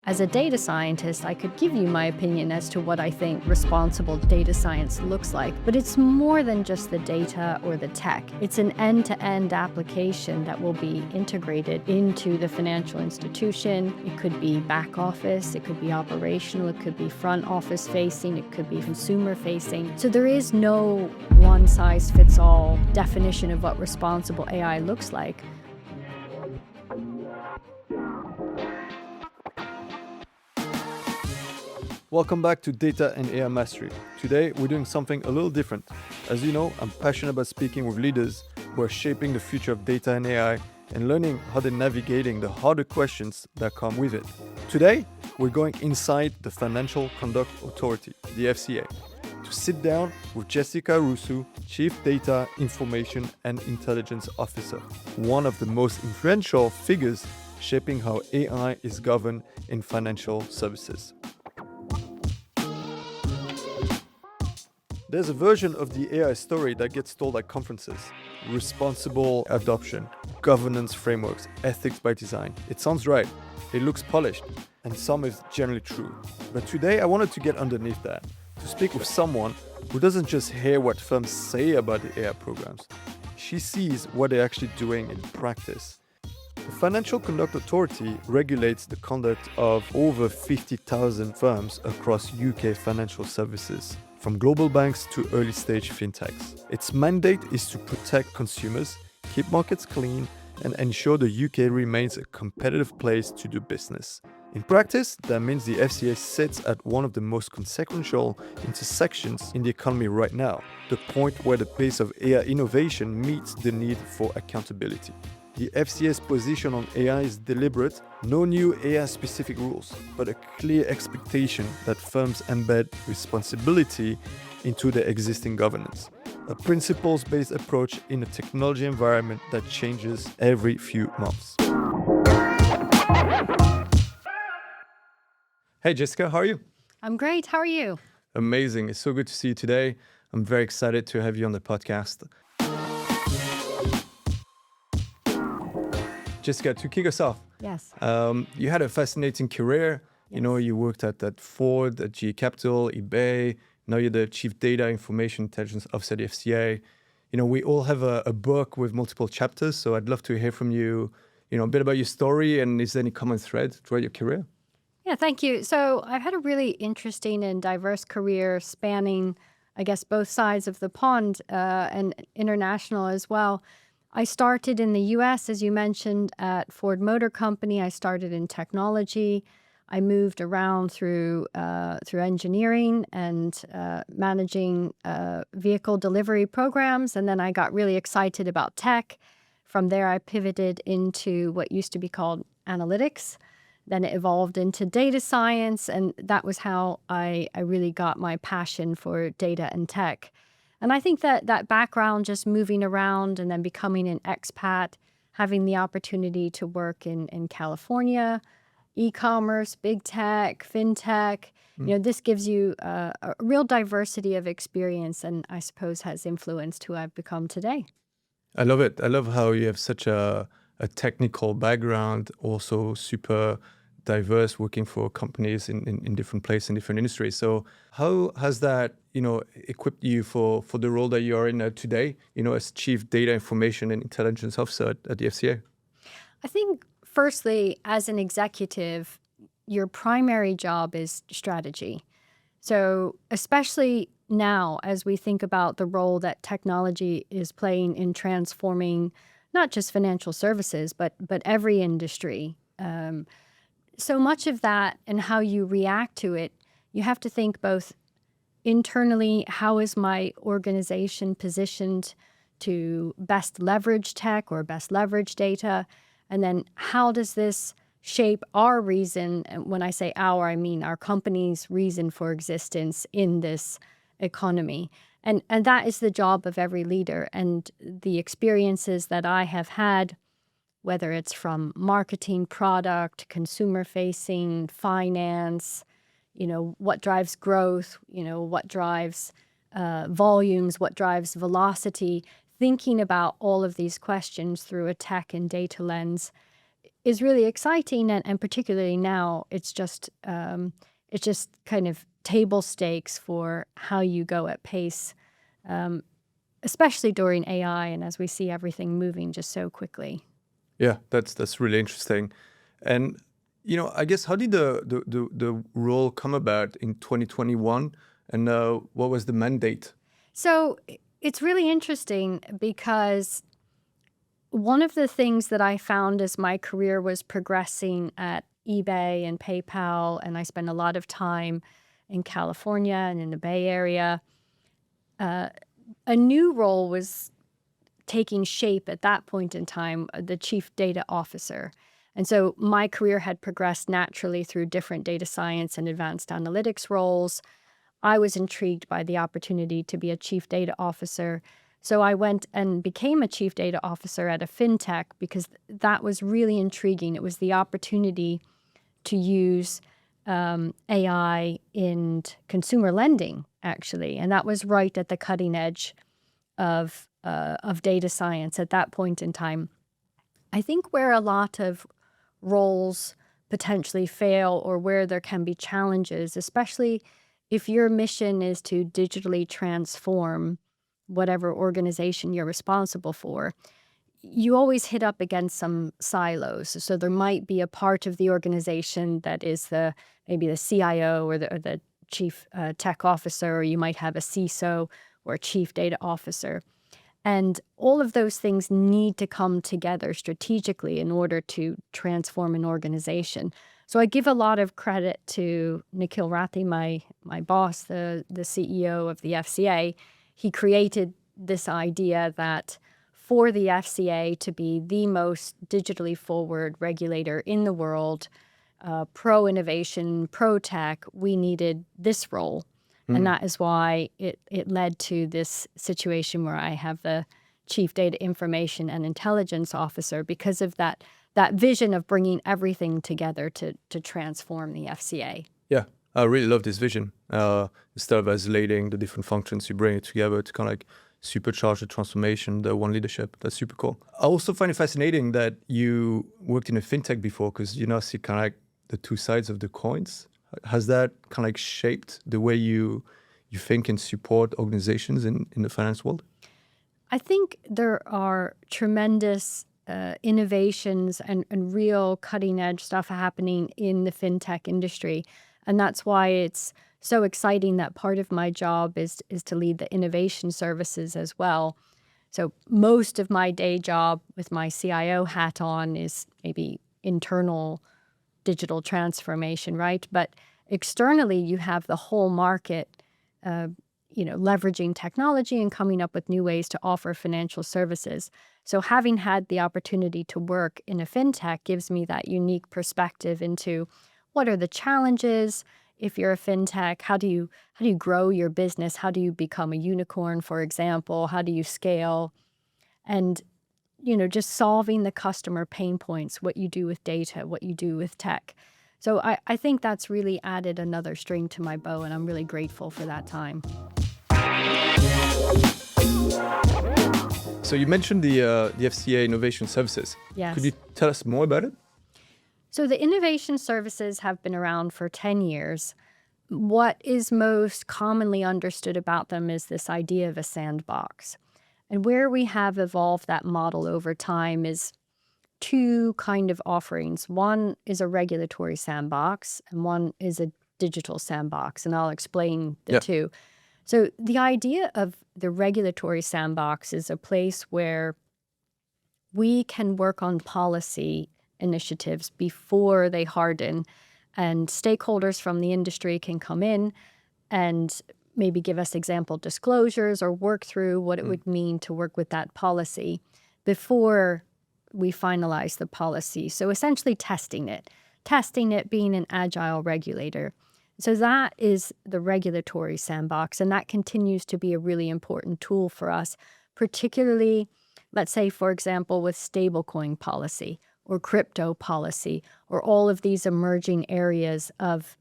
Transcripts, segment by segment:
As a data scientist, I could give you my opinion as to what I think responsible data science looks like, but it's more than just the data or the tech. It's an end-to-end application that will be integrated into the financial institution. It could be back office, it could be operational, it could be front office facing, it could be consumer facing. So there is no one-size-fits-all definition of what responsible AI looks like. Welcome back to Data and AI Mastery. Today, we're doing something a little different. As you know, I'm passionate about speaking with leaders who are shaping the future of data and AI and learning how they're navigating the harder questions that come with it. Today, we're going inside the Financial Conduct Authority, the FCA, to sit down with Jessica Rusu, Chief Data, Information and Intelligence Officer, one of the most influential figures shaping how AI is governed in financial services. There's a version of the AI story that gets told at conferences. Responsible adoption, governance frameworks, ethics by design. It sounds right, it looks polished, and some is generally true. But today I wanted to get underneath that, to speak with someone who doesn't just hear what firms say about the AI programs. She sees what they're actually doing in practice. The Financial Conduct Authority regulates the conduct of over 50,000 firms across UK financial services, from global banks to early-stage fintechs. Its mandate is to protect consumers, keep markets clean, and ensure the UK remains a competitive place to do business. In practice, that means the FCA sits at one of the most consequential intersections in the economy right now, the point where the pace of AI innovation meets the need for accountability. The FCA's position on AI is deliberate, no new AI-specific rules, but a clear expectation that firms embed responsibility into their existing governance. A principles-based approach in a technology environment that changes every few months. Hey Jessica, how are you? I'm great. How are you? Amazing. It's so good to see you today. I'm very excited to have you on the podcast. Jessica, to kick us off, Yes. you had a fascinating career. Yes. You know, you worked at Ford, at GE Capital, eBay. Now you're the Chief Data Information Intelligence Officer at the FCA. You know, we all have a book with multiple chapters, so I'd love to hear from you, a bit about your story and is there any common thread throughout your career? Yeah, thank you. So I've had a really interesting and diverse career spanning, I guess, both sides of the pond and international as well. I started in the US, as you mentioned, at Ford Motor Company. I started in technology. I moved around through engineering and managing vehicle delivery programs. And then I got really excited about tech. From there, I pivoted into what used to be called analytics. Then it evolved into data science. And that was how I really got my passion for data and tech. And I think that background, just moving around and then becoming an expat, having the opportunity to work in California, e-commerce, big tech, fintech, this gives you a real diversity of experience and I suppose has influenced who I've become today. I love it. I love how you have such a technical background, also super diverse, working for companies in different places, in different industries. So how has that, equipped you for the role that you are in today, as Chief Data Information and Intelligence Officer at the FCA? I think, firstly, as an executive, your primary job is strategy. So especially now, as we think about the role that technology is playing in transforming not just financial services, but every industry, so much of that and how you react to it, you have to think both internally, how is my organization positioned to best leverage tech or best leverage data? And then how does this shape our reason? And when I say our, I mean our company's reason for existence in this economy. And that is the job of every leader. And the experiences that I have had, whether it's from marketing, product, consumer-facing, finance, what drives growth, what drives volumes, what drives velocity, thinking about all of these questions through a tech and data lens is really exciting, and particularly now, it's just kind of table stakes for how you go at pace, um, especially during AI, and as we see everything moving just so quickly. Yeah, that's really interesting. And I guess how did the role come about in 2021, and what was the mandate? So it's really interesting because one of the things that I found as my career was progressing at eBay and PayPal, and I spent a lot of time in California and in the Bay Area, uh, a new role was taking shape at that point in time, the chief data officer. And so my career had progressed naturally through different data science and advanced analytics roles. I was intrigued by the opportunity to be a chief data officer. So I went and became a chief data officer at a fintech because that was really intriguing. It was the opportunity to use AI in consumer lending, actually. And that was right at the cutting edge of data science at that point in time. I think where a lot of roles potentially fail, or where there can be challenges, especially if your mission is to digitally transform whatever organization you're responsible for, you always hit up against some silos. So there might be a part of the organization that is maybe the CIO, or the chief tech officer, or you might have a CISO or a chief data officer. And all of those things need to come together strategically in order to transform an organization. So I give a lot of credit to Nikhil Rathi, my boss, the CEO of the FCA. He created this idea that for the FCA to be the most digitally forward regulator in the world, pro-innovation, pro-tech, we needed this role. And that is why it led to this situation where I have the Chief Data Information and Intelligence Officer, because of that vision of bringing everything together to transform the FCA. Yeah, I really love this vision. Instead of isolating the different functions, you bring it together to kind of like supercharge the transformation, the one leadership. That's super cool. I also find it fascinating that you worked in a fintech before, because you now see kind of like the two sides of the coins. Has that kind of like shaped the way you think and support organizations in the finance world? I think there are tremendous innovations and real cutting edge stuff happening in the fintech industry. And that's why it's so exciting that part of my job is to lead the innovation services as well. So most of my day job with my CIO hat on is maybe internal digital transformation, right? But externally, you have the whole market, leveraging technology and coming up with new ways to offer financial services. So having had the opportunity to work in a fintech gives me that unique perspective into what are the challenges if you're a fintech. How do you grow your business? How do you become a unicorn, for example? How do you scale? And just solving the customer pain points, what you do with data, what you do with tech. So I think that's really added another string to my bow, and I'm really grateful for that time. So you mentioned the FCA Innovation Services. Yes. Could you tell us more about it? So the innovation services have been around for 10 years. What is most commonly understood about them is this idea of a sandbox. And where we have evolved that model over time is two kind of offerings. One is a regulatory sandbox, and one is a digital sandbox. And I'll explain the two. So the idea of the regulatory sandbox is a place where we can work on policy initiatives before they harden, and stakeholders from the industry can come in and maybe give us example disclosures or work through what it would mean to work with that policy before we finalize the policy. So essentially testing it, being an agile regulator. So that is the regulatory sandbox, and that continues to be a really important tool for us, particularly, let's say, for example, with stablecoin policy or crypto policy, or all of these emerging areas of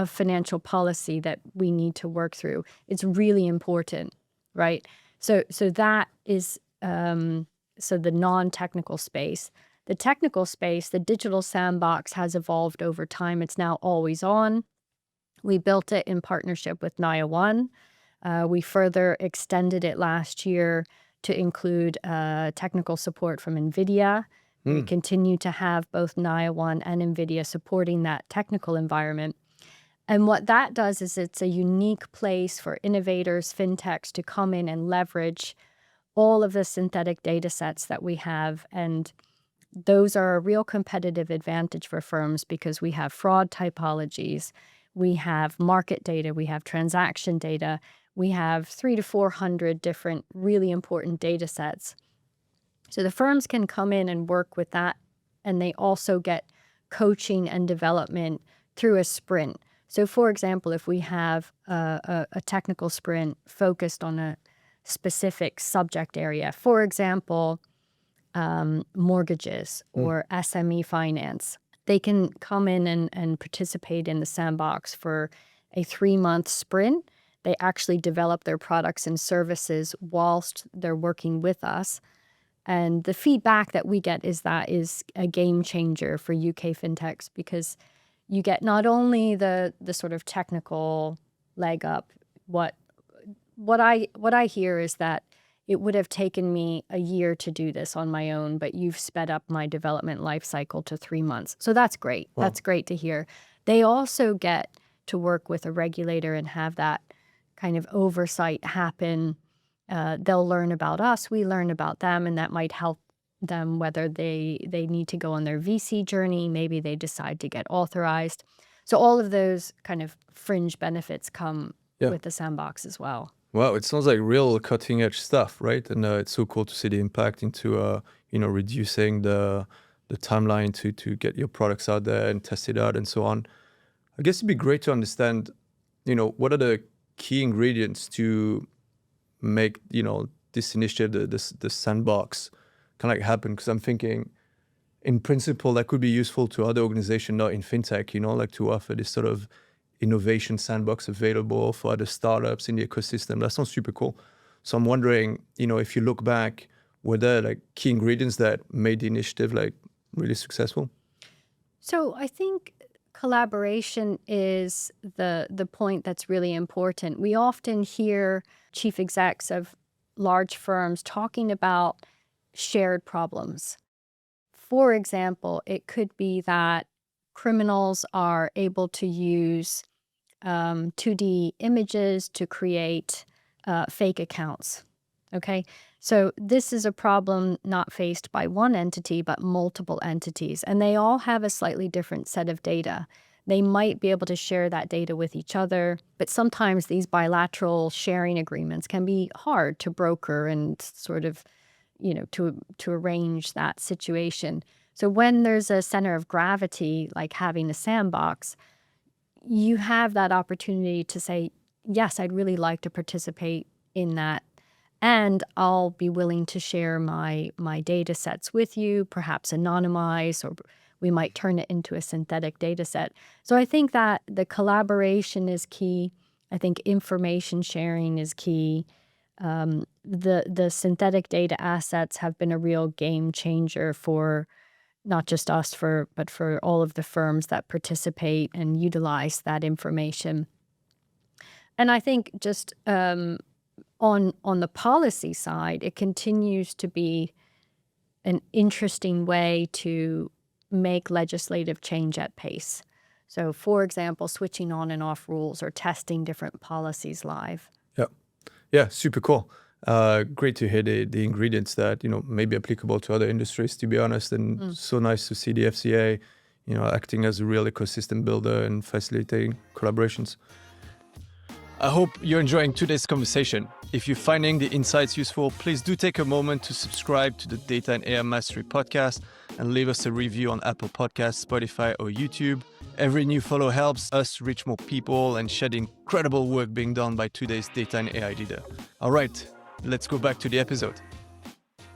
financial policy that we need to work through. It's really important, right? So that is so the non-technical space. The technical space, the digital sandbox has evolved over time. It's now always on. We built it in partnership with Naya One. We further extended it last year to include technical support from NVIDIA. We continue to have both Naya One and NVIDIA supporting that technical environment. And what that does is it's a unique place for innovators, fintechs to come in and leverage all of the synthetic data sets that we have. And those are a real competitive advantage for firms because we have fraud typologies, we have market data, we have transaction data, we have 300 to 400 different really important data sets. So the firms can come in and work with that, and they also get coaching and development through a sprint. So for example, if we have a technical sprint focused on a specific subject area, for example, mortgages or SME finance, they can come in and participate in the sandbox for a 3-month sprint. They actually develop their products and services whilst they're working with us. And the feedback that we get is that is a game changer for UK fintechs because you get not only the sort of technical leg up. What I hear is that it would have taken me a year to do this on my own, but you've sped up my development life cycle to 3 months. So that's great. Wow. That's great to hear. They also get to work with a regulator and have that kind of oversight happen. They'll learn about us, we learn about them, and that might help them whether they need to go on their VC journey, maybe they decide to get authorized. So all of those kind of fringe benefits come with the sandbox as well. Wow, it sounds like real cutting edge stuff, right? And it's so cool to see the impact into reducing the timeline to get your products out there and test it out and so on. I guess it'd be great to understand, what are the key ingredients to make this initiative, the sandbox, kind of like happen. Because I'm thinking, in principle, that could be useful to other organizations, not in fintech. Like to offer this sort of innovation sandbox available for other startups in the ecosystem. That sounds super cool. So I'm wondering, if you look back, were there like key ingredients that made the initiative like really successful? So I think collaboration is the point that's really important. We often hear chief execs of large firms talking about shared problems. For example, it could be that criminals are able to use 2D images to create fake accounts. Okay, so this is a problem not faced by one entity, but multiple entities, and they all have a slightly different set of data. They might be able to share that data with each other, but sometimes these bilateral sharing agreements can be hard to broker and sort of, to arrange that situation. So when there's a center of gravity, like having a sandbox, you have that opportunity to say, yes, I'd really like to participate in that. And I'll be willing to share my data sets with you, perhaps anonymize, or we might turn it into a synthetic data set. So I think that the collaboration is key. I think information sharing is key. The synthetic data assets have been a real game changer for not just us, but for all of the firms that participate and utilize that information. And I think just on the policy side, it continues to be an interesting way to make legislative change at pace. So, for example, switching on and off rules or testing different policies live. Yeah, super cool. Great to hear the ingredients that may be applicable to other industries, to be honest, and so nice to see the FCA acting as a real ecosystem builder and facilitating collaborations. I hope you're enjoying today's conversation. If you're finding the insights useful, please do take a moment to subscribe to the Data and AI Mastery podcast and leave us a review on Apple Podcasts, Spotify, or YouTube. Every new follow helps us reach more people and shed the incredible work being done by today's data and AI leader. All right, let's go back to the episode.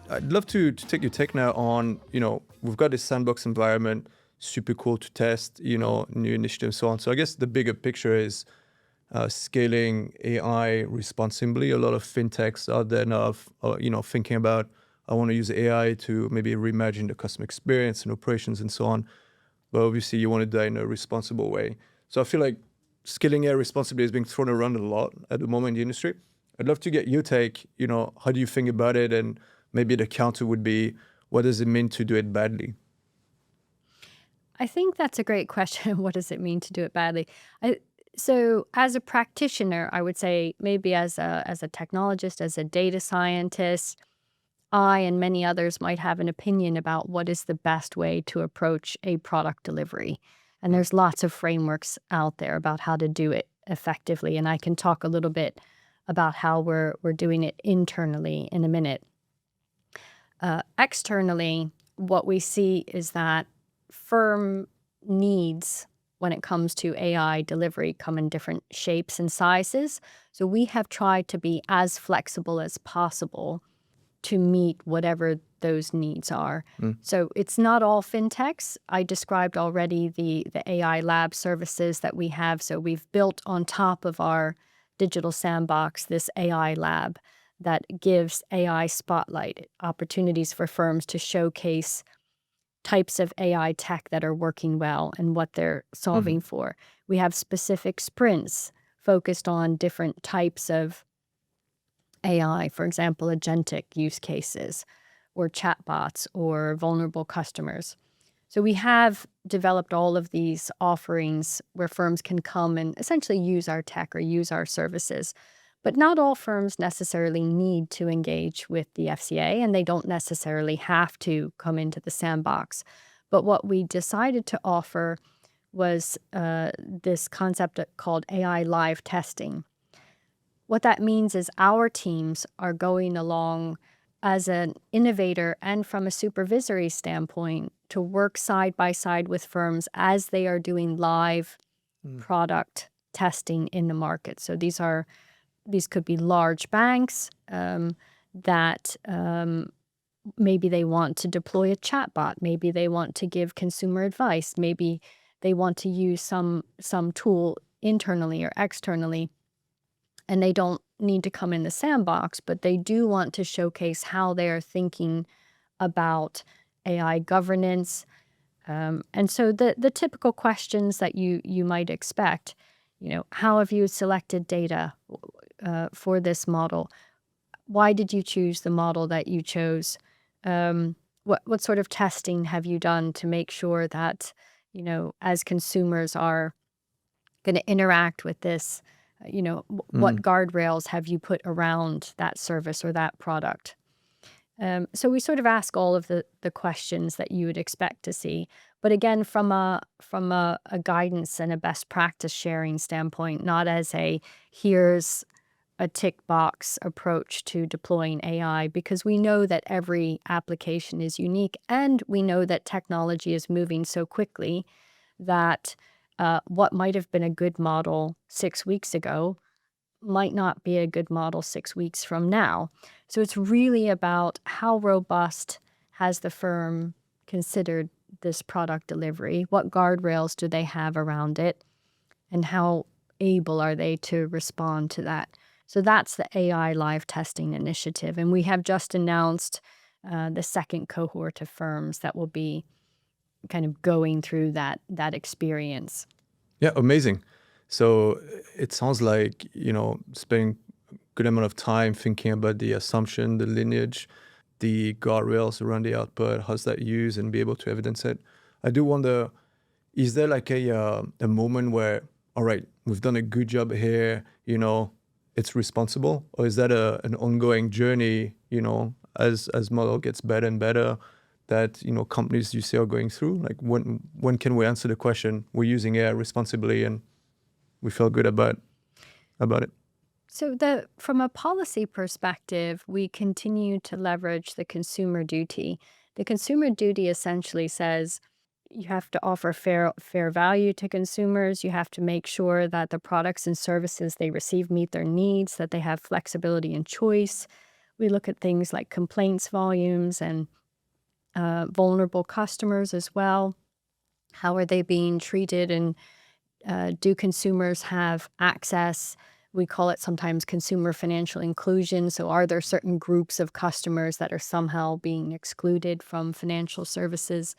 I'd love to take your take now on, we've got this sandbox environment, super cool to test, new initiatives and so on. So I guess the bigger picture is scaling AI responsibly. A lot of fintechs out there now, thinking about I want to use AI to maybe reimagine the customer experience and operations and so on. But obviously you want to do that in a responsible way. So I feel like scaling AI responsibly is being thrown around a lot at the moment in the industry. I'd love to get your take, how do you think about it? And maybe the counter would be, what does it mean to do it badly? I think that's a great question. What does it mean to do it badly? So as a practitioner, I would say maybe as a technologist, as a data scientist, I and many others might have an opinion about what is the best way to approach a product delivery. And there's lots of frameworks out there about how to do it effectively. And I can talk a little bit about how we're doing it internally in a minute. Externally, what we see is that firm needs when it comes to AI delivery come in different shapes and sizes. So we have tried to be as flexible as possible to meet whatever those needs are. So it's not all fintechs. I described already the AI lab services that we have. So we've built on top of our digital sandbox this AI lab that gives AI spotlight opportunities for firms to showcase types of AI tech that are working well and what they're solving for. We have specific sprints focused on different types of AI, for example, agentic use cases or chatbots or vulnerable customers. So we have developed all of these offerings where firms can come and essentially use our tech or use our services. But not all firms necessarily need to engage with the FCA, and they don't necessarily have to come into the sandbox. But what we decided to offer was this concept called AI live testing. What that means is our teams are going along as an innovator and from a supervisory standpoint to work side by side with firms as they are doing live product testing in the market. So these could be large banks that maybe they want to deploy a chatbot. Maybe they want to give consumer advice. Maybe they want to use some tool internally or externally. And they don't need to come in the sandbox, but they do want to showcase how they are thinking about AI governance. And so the typical questions that you might expect, how have you selected data for this model? Why did you choose the model that you chose? What sort of testing have you done to make sure that, as consumers are going to interact with this, what guardrails have you put around that service or that product? So we sort of ask all of the questions that you would expect to see. But again, from a guidance and a best practice sharing standpoint, not as here's a tick box approach to deploying AI, because we know that every application is unique, and we know that technology is moving so quickly that what might have been a good model 6 weeks ago might not be a good model 6 weeks from now. So it's really about how robust has the firm considered this product delivery, what guardrails do they have around it, and how able are they to respond to that. So that's the AI live testing initiative. And we have just announced the second cohort of firms that will be kind of going through that experience. Yeah, amazing. So it sounds like, spending a good amount of time thinking about the assumption, the lineage, the guardrails around the output, how's that used, and be able to evidence it. I do wonder, is there like a moment where, all right, we've done a good job here, it's responsible? Or is that an ongoing journey, as model gets better and better, that companies you see are going through? Like when can we answer the question, we're using AI responsibly and we feel good about it? So from a policy perspective, we continue to leverage the consumer duty. The consumer duty essentially says you have to offer fair value to consumers. You have to make sure that the products and services they receive meet their needs, that they have flexibility and choice. We look at things like complaints volumes and vulnerable customers as well. How are they being treated, and do consumers have access We call it sometimes consumer financial inclusion. So are there certain groups of customers that are somehow being excluded from financial services?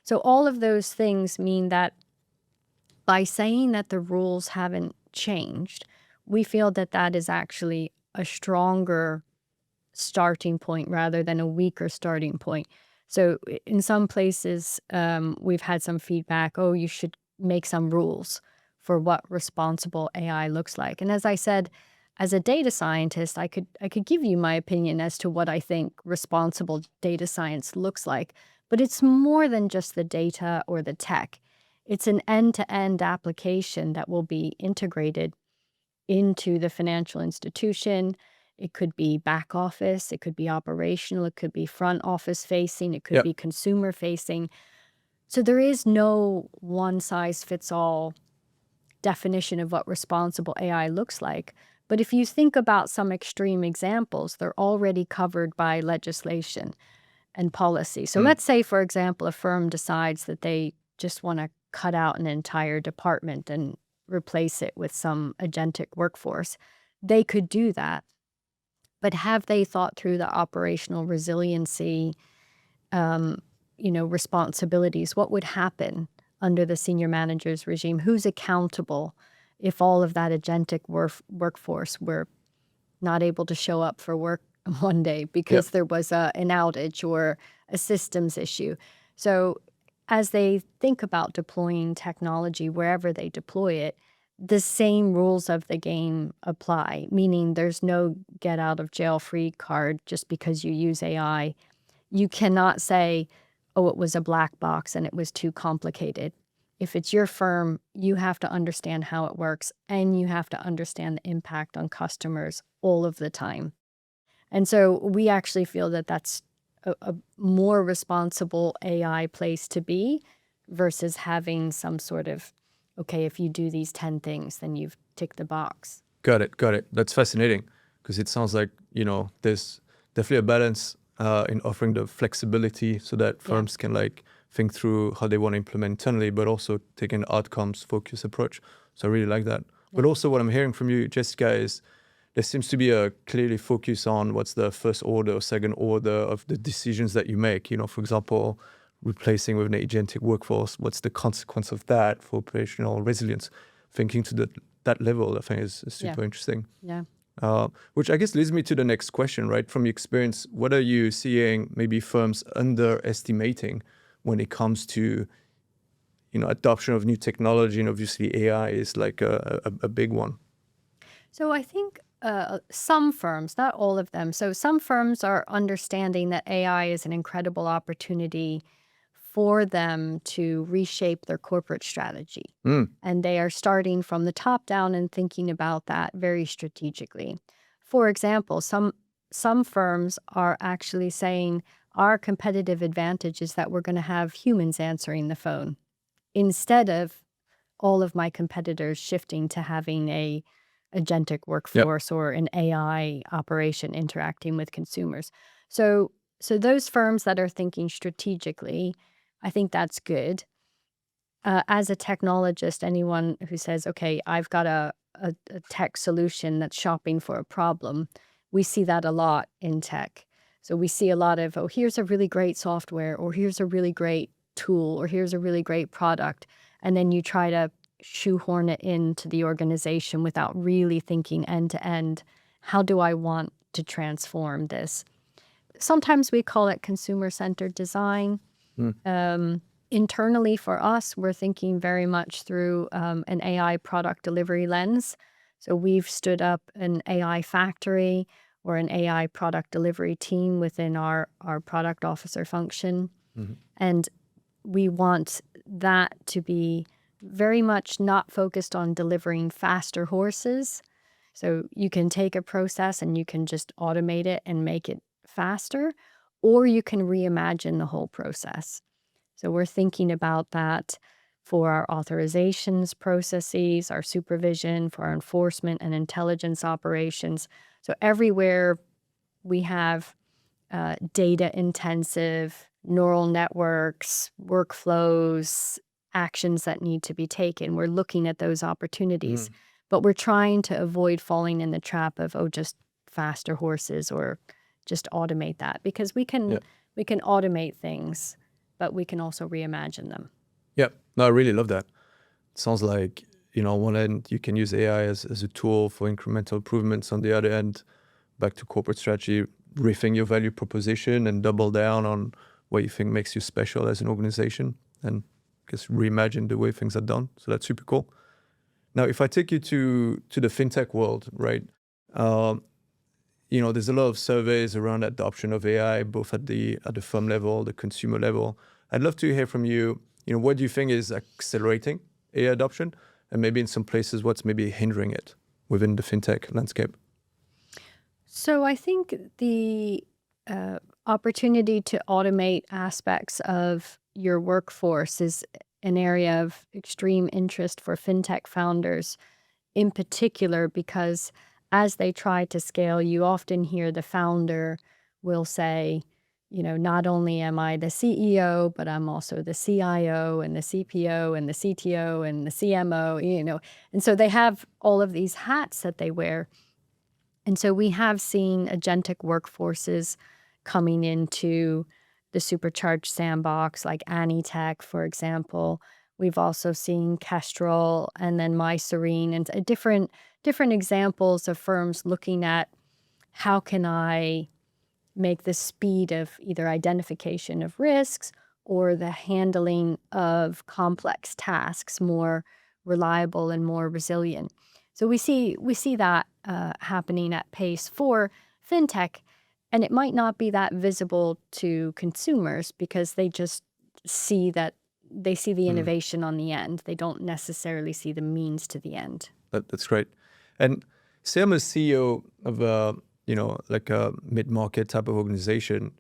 So all of those things mean that by saying that the rules haven't changed, we feel that that is actually a stronger starting point rather than a weaker starting point. So in some places, we've had some feedback, oh, you should make some rules for what responsible AI looks like. And as I said, as a data scientist, I could give you my opinion as to what I think responsible data science looks like, but it's more than just the data or the tech. It's an end-to-end application that will be integrated into the financial institution. It could be back office, it could be operational, it could be front office facing, it could Yep. be consumer facing. So there is no one size fits all definition of what responsible AI looks like. But if you think about some extreme examples, they're already covered by legislation and policy. So let's say, for example, a firm decides that they just want to cut out an entire department and replace it with some agentic workforce. They could do that. But have they thought through the operational resiliency, responsibilities? What would happen under the senior manager's regime? Who's accountable if all of that agentic workforce were not able to show up for work one day because there was an outage or a systems issue? So as they think about deploying technology wherever they deploy it, the same rules of the game apply, meaning there's no get out of jail free card just because you use AI. You cannot say, oh, it was a black box and it was too complicated. If it's your firm, you have to understand how it works and you have to understand the impact on customers all of the time. And so we actually feel that that's a more responsible AI place to be versus having some sort of, okay, if you do these 10 things, then you've ticked the box. Got it. That's fascinating because it sounds like, there's definitely a balance in offering the flexibility so that firms can like think through how they want to implement internally, but also take an outcomes focused approach. So I really like that. But also what I'm hearing from you, Jessica, is there seems to be a clearly focus on what's the first order or second order of the decisions that you make. For example, replacing with an agentic workforce, what's the consequence of that for operational resilience? Thinking to that level, I think is super interesting. Yeah. Which I guess leads me to the next question, right? From your experience, what are you seeing maybe firms underestimating when it comes to, adoption of new technology? And obviously AI is like a big one. So I think some firms, not all of them, so some firms are understanding that AI is an incredible opportunity for them to reshape their corporate strategy. And they are starting from the top down and thinking about that very strategically. For example, some firms are actually saying our competitive advantage is that we're going to have humans answering the phone instead of all of my competitors shifting to having a agentic workforce or an AI operation interacting with consumers. So those firms that are thinking strategically, I think that's good. As a technologist, anyone who says, okay, I've got a tech solution that's shopping for a problem, we see that a lot in tech. So we see a lot of, oh, here's a really great software, or here's a really great tool, or here's a really great product. And then you try to shoehorn it into the organization without really thinking end to end, how do I want to transform this? Sometimes we call it consumer-centered design. Internally for us, we're thinking very much through an AI product delivery lens. So we've stood up an AI factory or an AI product delivery team within our product officer function. And we want that to be very much not focused on delivering faster horses. So you can take a process and you can just automate it and make it faster, or you can reimagine the whole process. So we're thinking about that for our authorizations processes, our supervision, for our enforcement and intelligence operations. So everywhere we have data-intensive neural networks, workflows, actions that need to be taken, we're looking at those opportunities. But we're trying to avoid falling in the trap of, oh, just faster horses or just automate that, because we Yeah. can automate things, but we can also reimagine them. Yeah. No, I really love that. It sounds like, on one end, you can use AI as a tool for incremental improvements. On the other end, back to corporate strategy, rethink your value proposition and double down on what you think makes you special as an organization, and I guess reimagine the way things are done. So that's super cool. Now, if I take you to the fintech world, right? Um, there's a lot of surveys around adoption of AI, both at the firm level, the consumer level. I'd love to hear from you. What do you think is accelerating AI adoption, and maybe in some places, what's maybe hindering it within the fintech landscape? So I think the opportunity to automate aspects of your workforce is an area of extreme interest for fintech founders in particular, because as they try to scale, you often hear the founder will say, not only am I the CEO, but I'm also the CIO and the CPO and the CTO and the CMO, And so they have all of these hats that they wear. And so we have seen agentic workforces coming into the supercharged sandbox, like Anytech, for example. We've also seen Kestrel and then MySerene, and different examples of firms looking at how can I make the speed of either identification of risks or the handling of complex tasks more reliable and more resilient. So we see that happening at pace for fintech, and it might not be that visible to consumers because they just see that they see the Mm, innovation on the end. They don't necessarily see the means to the end. that's great. And say I'm a CEO of like a mid-market type of organization.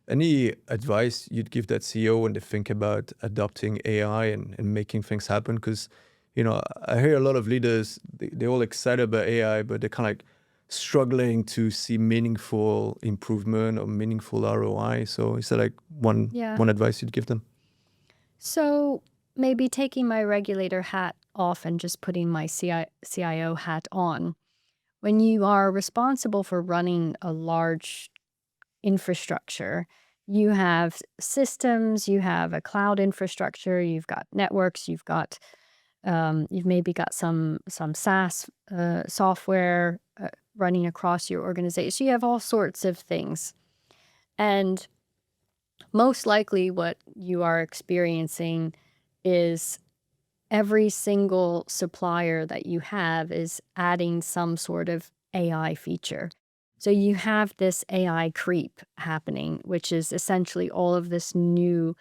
Any advice you'd give that CEO when they think about adopting AI and making things happen? Because, I hear a lot of leaders, they're all excited about AI, but they're kind of like struggling to see meaningful improvement or meaningful ROI. So is there like one Yeah. one advice you'd give them? So maybe taking my regulator hat off and just putting my CIO hat on. When you are responsible for running a large infrastructure, you have systems, you have a cloud infrastructure, you've got networks, you've maybe got some SaaS software running across your organization. You have all sorts of things, and most likely, what you are experiencing is every single supplier that you have is adding some sort of AI feature. So you have this AI creep happening, which is essentially all of this new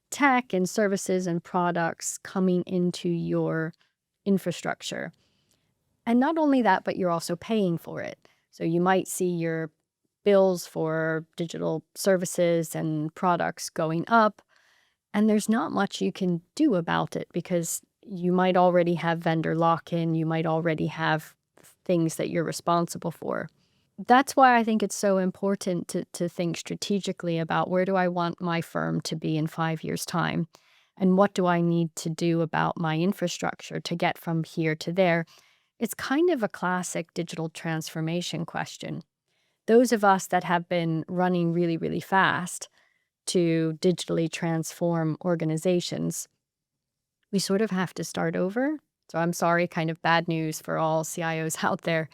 tech and services and products coming into your infrastructure. And not only that, but you're also paying for it. So you might see your bills for digital services and products going up, and there's not much you can do about it because you might already have vendor lock-in, you might already have things that you're responsible for. That's why I think it's so important to think strategically about, where do I want my firm to be in 5 years' time? And what do I need to do about my infrastructure to get from here to there? It's kind of a classic digital transformation question. Those of us that have been running really, really fast to digitally transform organizations, we sort of have to start over. So I'm sorry, kind of bad news for all CIOs out there.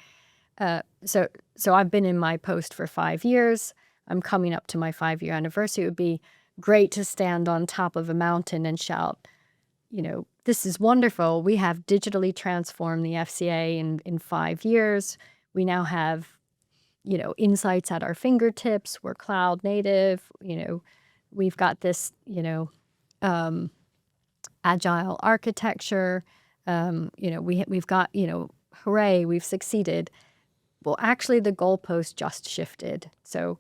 So I've been in my post for 5 years. I'm coming up to my 5-year anniversary. It would be great to stand on top of a mountain and shout, this is wonderful. We have digitally transformed the FCA in 5 years. We now have, insights at our fingertips. We're cloud native. We've got this, um, agile architecture. We've got, hooray, we've succeeded. Well, actually, the goalpost just shifted. So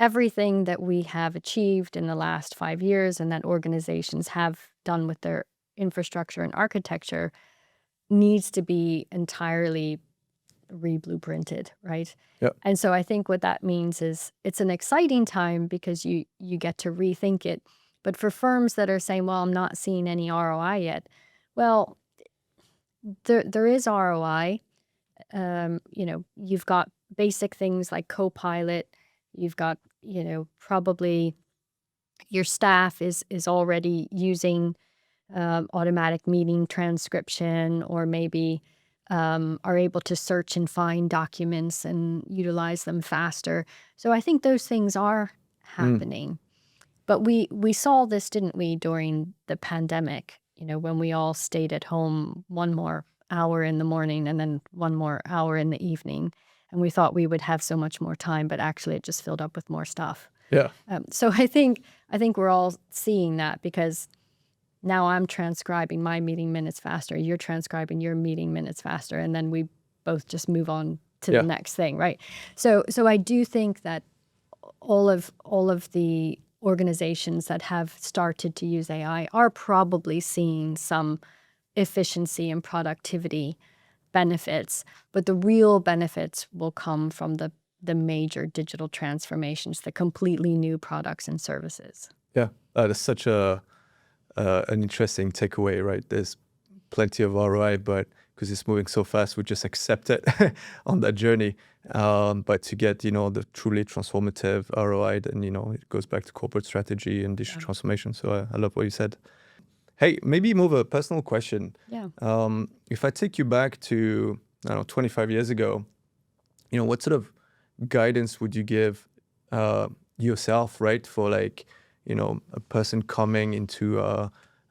everything that we have achieved in the last 5 years and that organizations have done with their infrastructure and architecture needs to be entirely re-blueprinted, right? Yeah. And so I think what that means is it's an exciting time because you get to rethink it. But for firms that are saying, well, I'm not seeing any ROI yet, well, there is ROI. You've got basic things like Copilot. You've got, probably your staff is already using automatic meeting transcription, or maybe are able to search and find documents and utilize them faster. So I think those things are happening. But we saw this, didn't we, during the pandemic, when we all stayed at home one more hour in the morning and then one more hour in the evening. And we thought we would have so much more time, but actually it just filled up with more stuff. Yeah. So I think we're all seeing that, because now I'm transcribing my meeting minutes faster. You're transcribing your meeting minutes faster. And then we both just move on to the next thing, right? So I do think that all of the organizations that have started to use AI are probably seeing some efficiency and productivity benefits, but the real benefits will come from the major digital transformations, the completely new products and services. Yeah, that's such an interesting takeaway, right? There's plenty of ROI, but because it's moving so fast, we just accept it on that journey. But to get, the truly transformative ROI, then, it goes back to corporate strategy and digital transformation. So I love what you said. Hey, maybe more of a personal question. Yeah. If I take you back to, 25 years ago, what sort of guidance would you give yourself, right? For like, a person coming into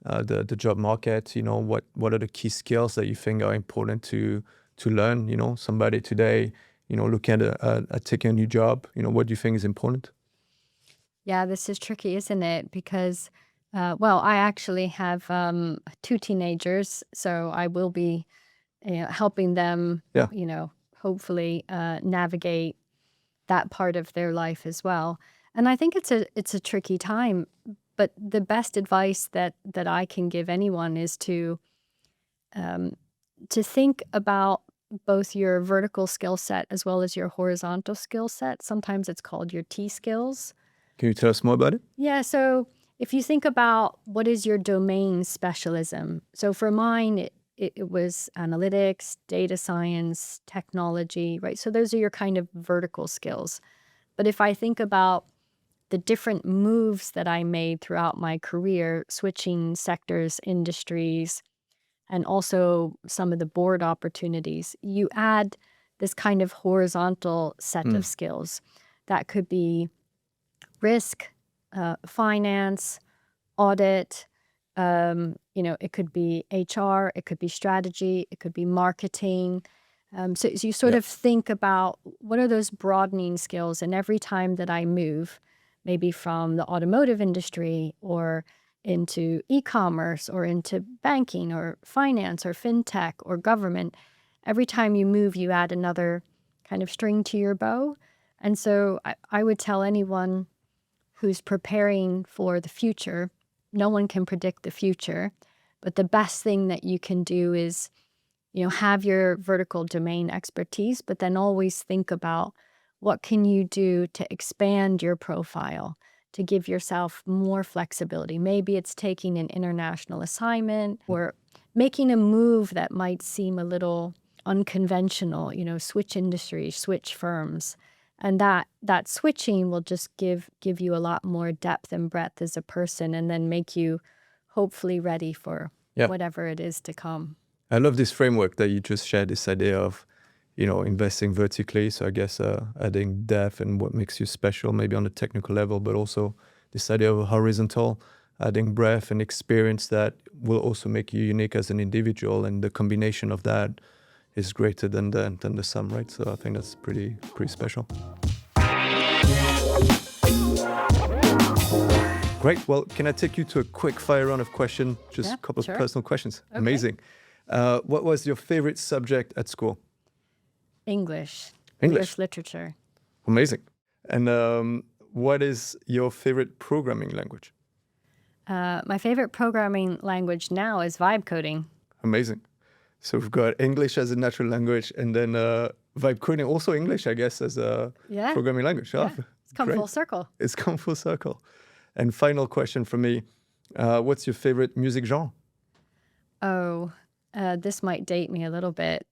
the job market, what are the key skills that you think are important to learn? Somebody today, looking at taking a new job, what do you think is important? Yeah, this is tricky, isn't it? Because, I actually have 2 teenagers, so I will be helping them, Yeah. hopefully navigate that part of their life as well. And I think it's a tricky time, but the best advice that I can give anyone is to think about both your vertical skill set as well as your horizontal skill set. Sometimes it's called your T skills. Can you tell us more about it? Yeah, so if you think about what is your domain specialism. So for mine, it was analytics, data science, technology, right? So those are your kind of vertical skills. But if I think about the different moves that I made throughout my career, switching sectors, industries, and also some of the board opportunities, you add this kind of horizontal set of skills. That could be risk, finance, audit, it could be HR, it could be strategy, it could be marketing. So you sort of think about what are those broadening skills, and every time that I move, maybe from the automotive industry or into e-commerce or into banking or finance or fintech or government, every time you move, you add another kind of string to your bow. And so I would tell anyone who's preparing for the future, no one can predict the future, but the best thing that you can do is, have your vertical domain expertise, but then always think about what can you do to expand your profile, to give yourself more flexibility. Maybe it's taking an international assignment or making a move that might seem a little unconventional, switch industries, switch firms. And that switching will just give you a lot more depth and breadth as a person, and then make you hopefully ready for whatever it is to come. I love this framework that you just shared, this idea of, investing vertically. So I guess adding depth and what makes you special, maybe on a technical level, but also this idea of horizontal, adding breadth and experience that will also make you unique as an individual. And the combination of that is greater than the sum, right? So I think that's pretty special. Great. Well, can I take you to a quick fire round of questions? Just a couple of personal questions. Okay. Amazing. What was your favorite subject at school? English literature. Amazing. And what is your favorite programming language? My favorite programming language now is vibe coding. Amazing. So we've got English as a natural language, and then vibe coding, also English, I guess, as a programming language. Yeah. It's come full circle. It's come full circle. And final question from me, what's your favorite music genre? Oh, This might date me a little bit.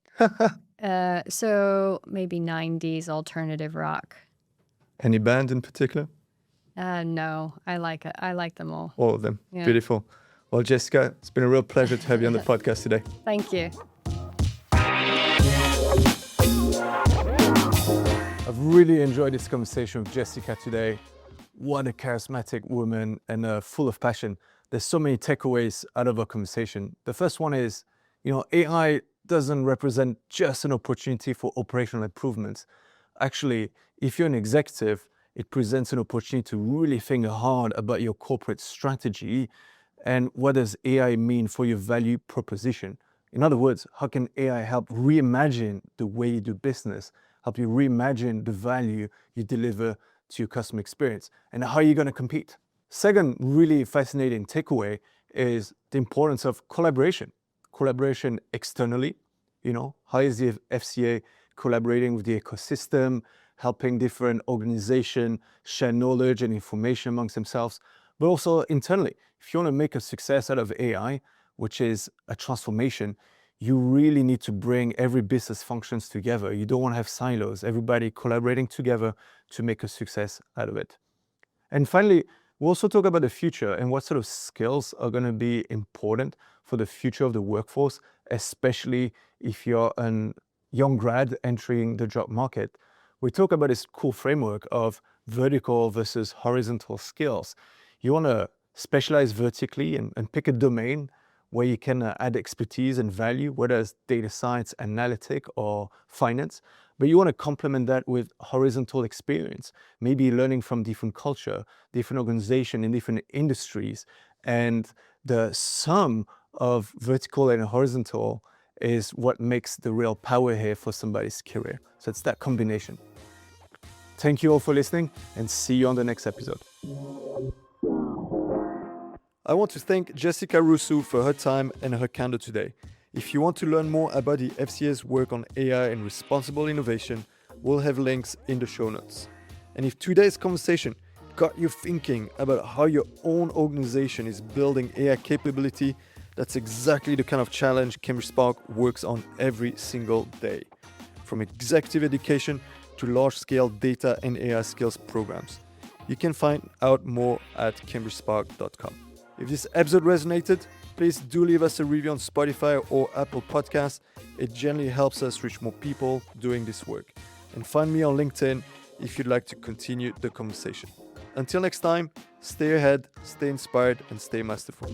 So maybe 90s alternative rock. Any band in particular? No, I like it. I like them all. All of them. Yeah. Beautiful. Well, Jessica, it's been a real pleasure to have you on the podcast today. Thank you. I've really enjoyed this conversation with Jessica today. What a charismatic woman and full of passion. There's so many takeaways out of our conversation. The first one is, AI doesn't represent just an opportunity for operational improvements. Actually, if you're an executive, it presents an opportunity to really think hard about your corporate strategy and what does AI mean for your value proposition. In other words, how can AI help reimagine the way you do business, help you reimagine the value you deliver to your customer experience, and how are you going to compete? Second really fascinating takeaway is the importance of collaboration externally. How is the FCA collaborating with the ecosystem, helping different organizations share knowledge and information amongst themselves, but also internally. If you want to make a success out of AI, which is a transformation, you really need to bring every business functions together. You don't want to have silos, everybody collaborating together to make a success out of it. And finally, we'll also talk about the future and what sort of skills are going to be important for the future of the workforce, especially if you're a young grad entering the job market. We talk about this cool framework of vertical versus horizontal skills. You want to specialize vertically and pick a domain where you can add expertise and value, whether it's data science, analytic, or finance. But you want to complement that with horizontal experience, maybe learning from different culture, different organization in different industries. And the sum of vertical and horizontal is what makes the real power here for somebody's career. So it's that combination. Thank you all for listening and see you on the next episode. I want to thank Jessica Rusu for her time and her candor today. If you want to learn more about the FCA's work on AI and responsible innovation, we'll have links in the show notes. And if today's conversation got you thinking about how your own organization is building AI capability, that's exactly the kind of challenge Cambridge Spark works on every single day. From executive education to large-scale data and AI skills programs. You can find out more at cambridgespark.com. If this episode resonated, please do leave us a review on Spotify or Apple Podcasts. It generally helps us reach more people doing this work. And find me on LinkedIn if you'd like to continue the conversation. Until next time, stay ahead, stay inspired, and stay masterful.